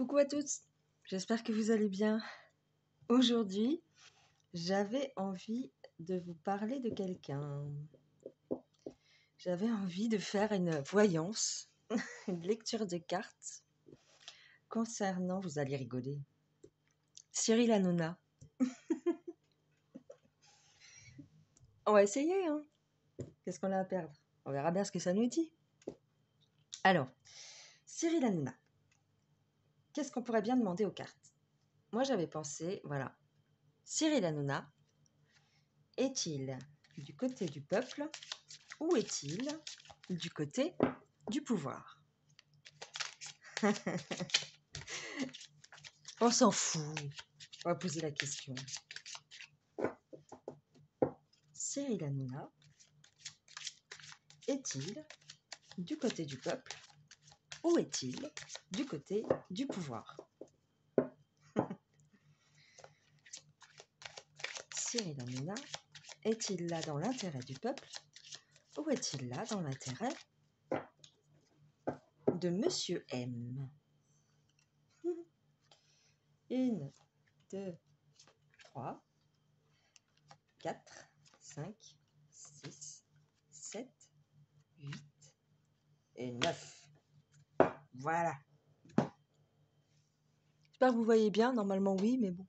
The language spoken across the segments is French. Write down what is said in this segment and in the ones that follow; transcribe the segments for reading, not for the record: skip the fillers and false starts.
Coucou à tous, j'espère que vous allez bien. Aujourd'hui, j'avais envie de vous parler de quelqu'un. J'avais envie de faire une voyance, une lecture de cartes concernant, vous allez rigoler, Cyril Hanouna. On va essayer, hein. Qu'est-ce qu'on a à perdre? On verra bien ce que ça nous dit. Alors, Cyril Hanouna. Qu'est-ce qu'on pourrait bien demander aux cartes? Moi, j'avais pensé, voilà, Cyril Hanouna est-il du côté du peuple ou est-il du côté du pouvoir? On s'en fout. On va poser la question. Cyril Hanouna est-il du côté du peuple ou est-il du côté du pouvoir? Cyril Hanouna est-il là dans l'intérêt du peuple ou est-il là dans l'intérêt de Monsieur M? 1, 2, 3, 4, 5, 6, 7, 8 et 9. Voilà. J'espère que vous voyez bien. Normalement, oui, mais bon.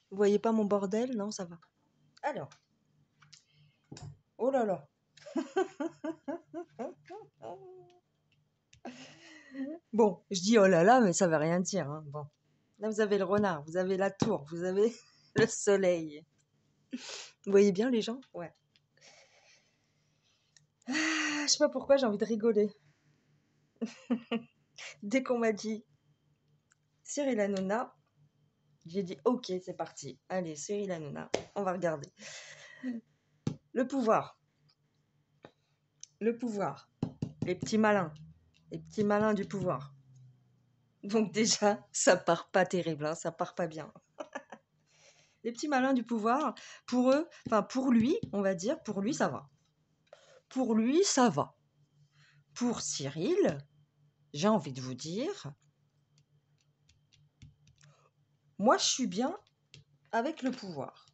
Vous voyez pas mon bordel? Non, ça va. Alors. Oh là là. Bon, je dis oh là là, mais ça veut rien dire, hein. Bon. Là, vous avez le renard, vous avez la tour, vous avez le soleil. Vous voyez bien les gens? Ouais. Je sais pas pourquoi j'ai envie de rigoler. Dès qu'on m'a dit Cyril Hanouna, j'ai dit ok, c'est parti. Allez, Cyril Hanouna, on va regarder. Le pouvoir. Le pouvoir. Les petits malins. Les petits malins du pouvoir. Donc déjà, ça part pas terrible, hein, ça part pas bien. Les petits malins du pouvoir, pour eux, enfin pour lui, on va dire, pour lui, ça va. Pour lui, ça va. Pour Cyril, j'ai envie de vous dire, moi, je suis bien avec le pouvoir.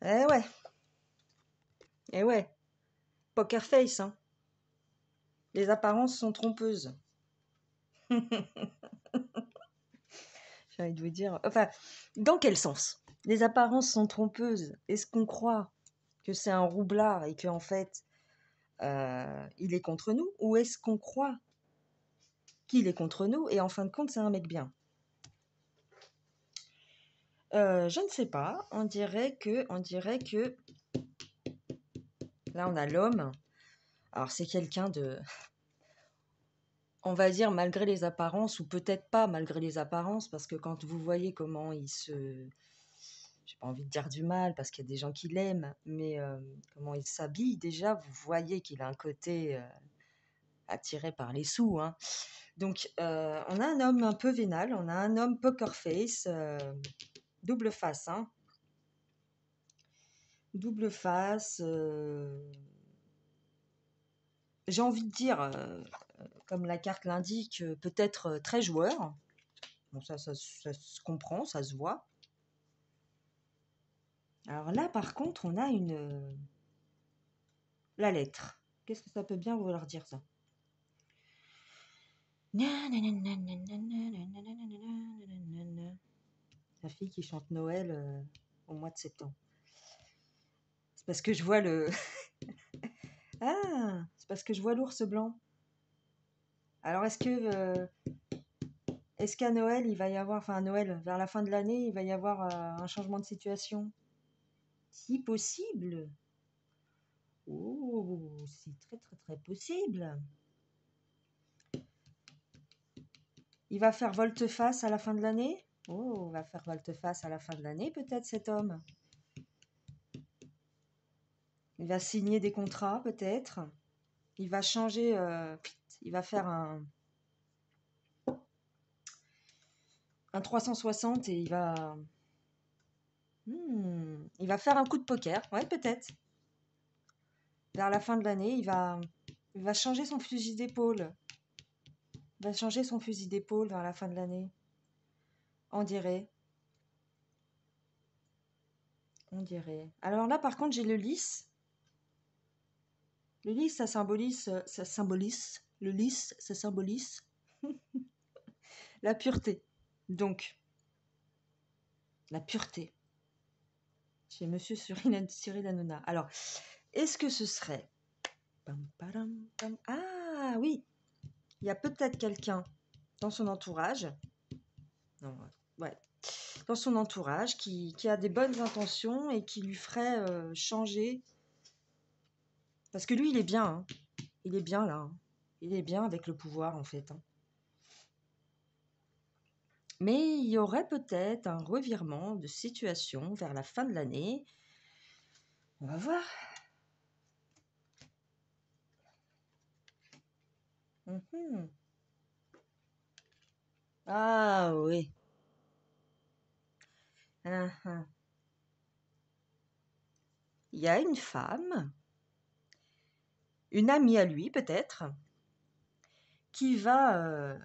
Eh ouais. Eh ouais. Poker face, hein. Les apparences sont trompeuses. J'ai envie de vous dire... Enfin, dans quel sens? Les apparences sont trompeuses. Est-ce qu'on croit que c'est un roublard et qu'en fait, il est contre nous? Ou est-ce qu'on croit qu'il est contre nous et en fin de compte, c'est un mec bien? Je ne sais pas. On dirait que... Là, on a l'homme. Alors, c'est quelqu'un de... On va dire malgré les apparences, ou peut-être pas malgré les apparences, parce que quand vous voyez comment il se... J'ai pas envie de dire du mal, parce qu'il y a des gens qui l'aiment, mais comment il s'habille, déjà, vous voyez qu'il a un côté attiré par les sous, hein. Donc, on a un homme un peu vénal, on a un homme poker face, double face, hein. Double face... J'ai envie de dire, comme la carte l'indique, peut-être très joueur. Bon, ça se comprend, ça se voit. Alors là, par contre, on a la lettre. Qu'est-ce que ça peut bien vouloir dire, ça? La fille qui chante Noël au mois de septembre. C'est parce que je vois le... Ah, c'est parce que je vois l'ours blanc. Alors, est-ce qu'à Noël, il va y avoir... Enfin, à Noël, vers la fin de l'année, il va y avoir un changement de situation? Si possible. Oh, c'est très, très, très possible. Il va faire volte-face à la fin de l'année? Oh, il va faire volte-face à la fin de l'année, peut-être, cet homme. Il va signer des contrats, peut-être. Il va changer... il va faire un 360 et il va... Il va faire un coup de poker, ouais, peut-être. Vers la fin de l'année, il va changer son fusil d'épaule. Il va changer son fusil d'épaule vers la fin de l'année. On dirait. On dirait. Alors là, par contre, j'ai le lys. Le lys, ça symbolise. Le lys, ça symbolise la pureté. Donc, la pureté. Chez Monsieur Cyril Hanouna. Alors, est-ce que ce serait. Ah oui, il y a peut-être quelqu'un dans son entourage. Non, ouais. Dans son entourage qui a des bonnes intentions et qui lui ferait changer. Parce que lui, il est bien. Hein. Il est bien là. Hein. Il est bien avec le pouvoir, en fait. Hein. Mais il y aurait peut-être un revirement de situation vers la fin de l'année. On va voir. Mhm. Ah oui. Mhm. Il y a une femme, une amie à lui peut-être, qui va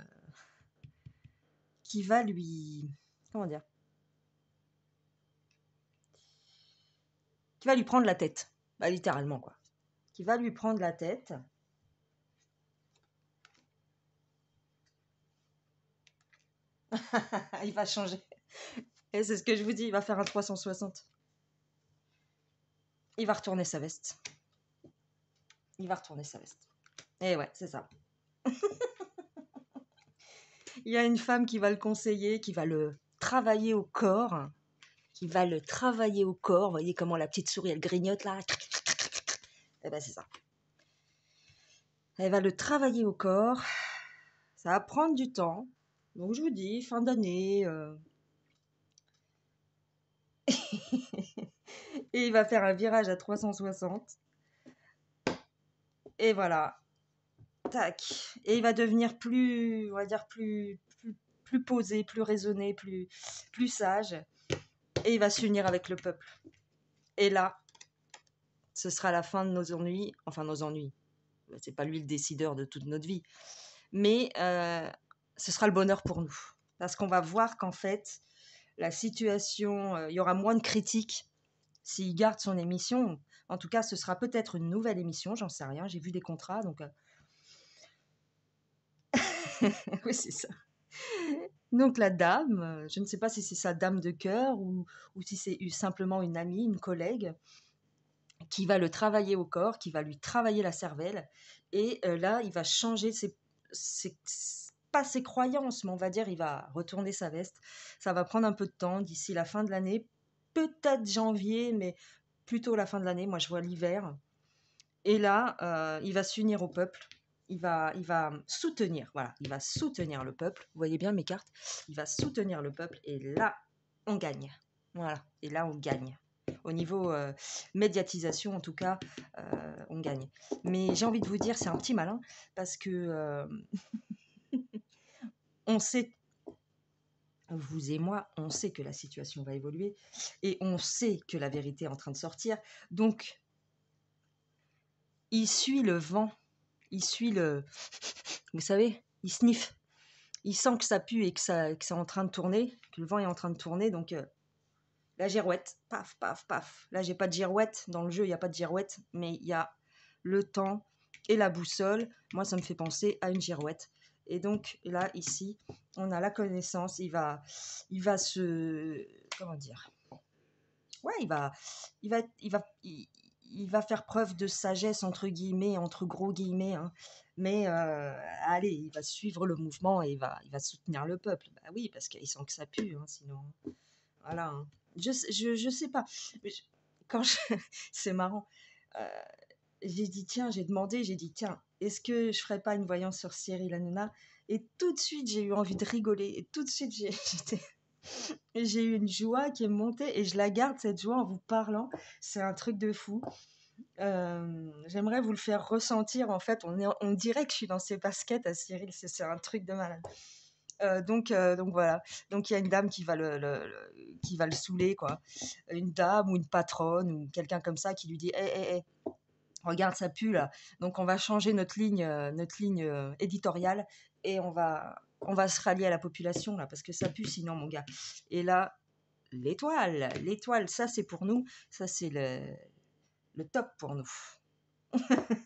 lui, comment dire, qui va lui prendre la tête, bah, littéralement quoi, qui va lui prendre la tête. Il va changer. Et c'est ce que je vous dis, il va faire un 360. Il va retourner sa veste. Il va retourner sa veste. Et ouais, c'est ça. Il y a une femme qui va le conseiller, qui va le travailler au corps, qui va le travailler au corps. Vous voyez comment la petite souris, elle grignote là. Et ben c'est ça. Elle va le travailler au corps. Ça va prendre du temps. Donc je vous dis, fin d'année. Et il va faire un virage à 360. Et voilà. Tac. Et il va devenir plus, on va dire, plus posé, plus raisonné, plus sage. Et il va s'unir avec le peuple. Et là, ce sera la fin de nos ennuis. Enfin, nos ennuis. C'est pas lui le décideur de toute notre vie. Mais ce sera le bonheur pour nous. Parce qu'on va voir qu'en fait, la situation, il y aura moins de critiques s'il garde son émission. En tout cas, ce sera peut-être une nouvelle émission, j'en sais rien. J'ai vu des contrats, donc... oui, c'est ça. Donc la dame, je ne sais pas si c'est sa dame de cœur ou si c'est simplement une amie, une collègue, qui va le travailler au corps, qui va lui travailler la cervelle. Et là, il va changer pas ses croyances, mais on va dire, il va retourner sa veste. Ça va prendre un peu de temps d'ici la fin de l'année, peut-être janvier, mais plutôt la fin de l'année. Moi, je vois l'hiver. Et là, il va s'unir au peuple. Il va soutenir, voilà, il va soutenir le peuple. Vous voyez bien mes cartes. Il va soutenir le peuple et là, on gagne. Voilà, et là, on gagne. Au niveau médiatisation, en tout cas, on gagne. Mais j'ai envie de vous dire, c'est un petit malin parce que on sait, vous et moi, on sait que la situation va évoluer et on sait que la vérité est en train de sortir. Donc, il suit le vent, il suit le... Vous savez, il sniffe. Il sent que ça pue et que c'est en train de tourner, que le vent est en train de tourner. Donc, la girouette, paf, paf, paf. Là, j'ai pas de girouette. Dans le jeu, il n'y a pas de girouette, mais il y a le temps et la boussole. Moi, ça me fait penser à une girouette. Et donc, là, ici, on a la connaissance. Il va se... Comment dire? Ouais, il va faire preuve de sagesse, entre guillemets, entre gros guillemets, hein. Mais allez, il va suivre le mouvement et il va soutenir le peuple. Bah oui, parce qu'il sent que ça pue, hein, sinon. Voilà. Hein. Je sais pas. Quand je... C'est marrant. Euh, j'ai dit, tiens, j'ai dit, tiens, est-ce que je ferais pas une voyance sur Cyril Hanouna? Et tout de suite, j'ai eu envie de rigoler. Et tout de suite, j'ai eu une joie qui est montée et je la garde, cette joie, en vous parlant. C'est un truc de fou. J'aimerais vous le faire ressentir. En fait, on dirait que je suis dans ses baskets à Cyril. C'est un truc de malade. Donc voilà. Donc il y a une dame qui va qui va le saouler, quoi. Une dame ou une patronne ou quelqu'un comme ça qui lui dit: «Hé, hé, hé, regarde, ça pue là. Donc on va changer notre ligne éditoriale et on va se rallier à la population là parce que ça pue sinon, mon gars.» Et là, l'étoile, ça c'est pour nous, ça c'est le top pour nous.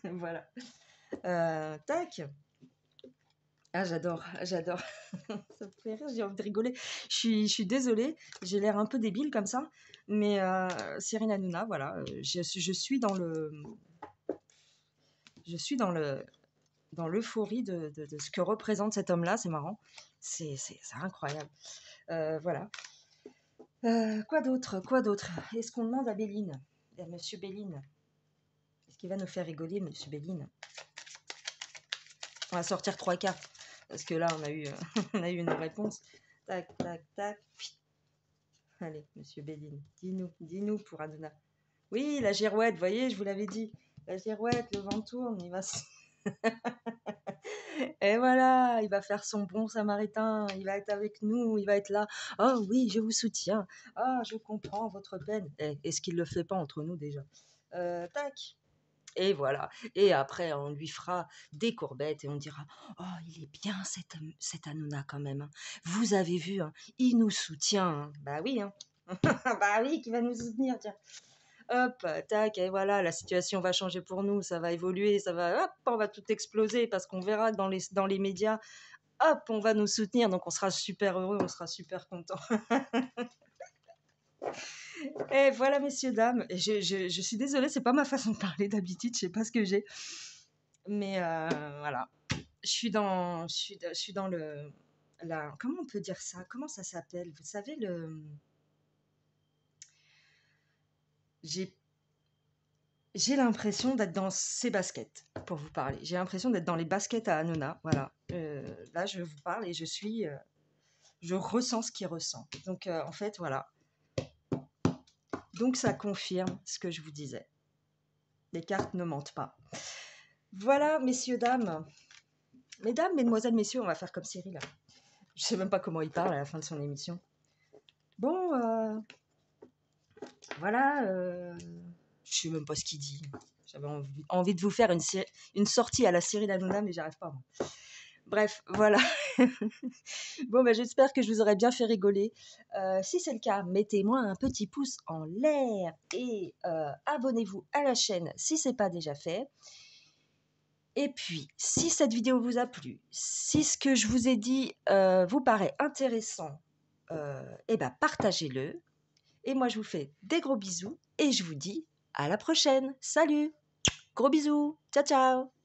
Voilà. Tac. Ah, j'adore. Ça me fait rire, j'ai envie de rigoler. Je suis désolée, j'ai l'air un peu débile comme ça, mais Cyril Hanouna, voilà, je suis dans l'euphorie de ce que représente cet homme-là, c'est marrant, c'est incroyable. Voilà. Quoi d'autre? Est-ce qu'on demande à Béline, à Monsieur Béline? Est-ce qu'il va nous faire rigoler, Monsieur Béline? On va sortir 3 cartes, parce que là, on a eu une réponse. Tac, tac, tac. Allez, Monsieur Béline, dis-nous pour Hanouna. Oui, la girouette, vous voyez, je vous l'avais dit. La girouette, le vent tourne, il va et voilà, il va faire son bon samaritain, il va être avec nous, il va être là. Oh oui, je vous soutiens. Ah, je comprends votre peine. Est-ce qu'il le fait pas entre nous déjà? Tac. Et voilà. Et après, on lui fera des courbettes et on dira: «Oh, il est bien cet Hanouna quand même, hein. Vous avez vu, hein, il nous soutient, hein.» Bah oui, hein. Bah oui, qui va nous soutenir, tiens. Hop, tac, et voilà, la situation va changer pour nous, ça va évoluer, hop, on va tout exploser parce qu'on verra que dans les médias, hop, on va nous soutenir, donc on sera super heureux, on sera super content. Et voilà, messieurs, dames, et je suis désolée, c'est pas ma façon de parler d'habitude, je sais pas ce que j'ai, mais voilà, je suis dans comment on peut dire ça? Comment ça s'appelle? Vous savez, j'ai J'ai l'impression d'être dans ses baskets, pour vous parler. J'ai l'impression d'être dans les baskets à Hanouna, voilà. Là, je vous parle et je ressens ce qu'il ressent. Donc, en fait, voilà. Donc, ça confirme ce que je vous disais. Les cartes ne mentent pas. Voilà, messieurs, dames. Mesdames, mesdemoiselles, messieurs, on va faire comme Cyril. Je sais même pas comment il parle à la fin de son émission. Bon, voilà. Je sais même pas ce qu'il dit. J'avais envie de vous faire une sortie à la Cyril Hanouna, mais j'arrive pas, moi. Bref, voilà. Bon, ben, j'espère que je vous aurai bien fait rigoler. Si c'est le cas, mettez-moi un petit pouce en l'air et abonnez-vous à la chaîne si ce n'est pas déjà fait. Et puis, si cette vidéo vous a plu, si ce que je vous ai dit vous paraît intéressant, eh ben, partagez-le. Et moi, je vous fais des gros bisous et je vous dis à la prochaine. Salut! Gros bisous! Ciao, ciao!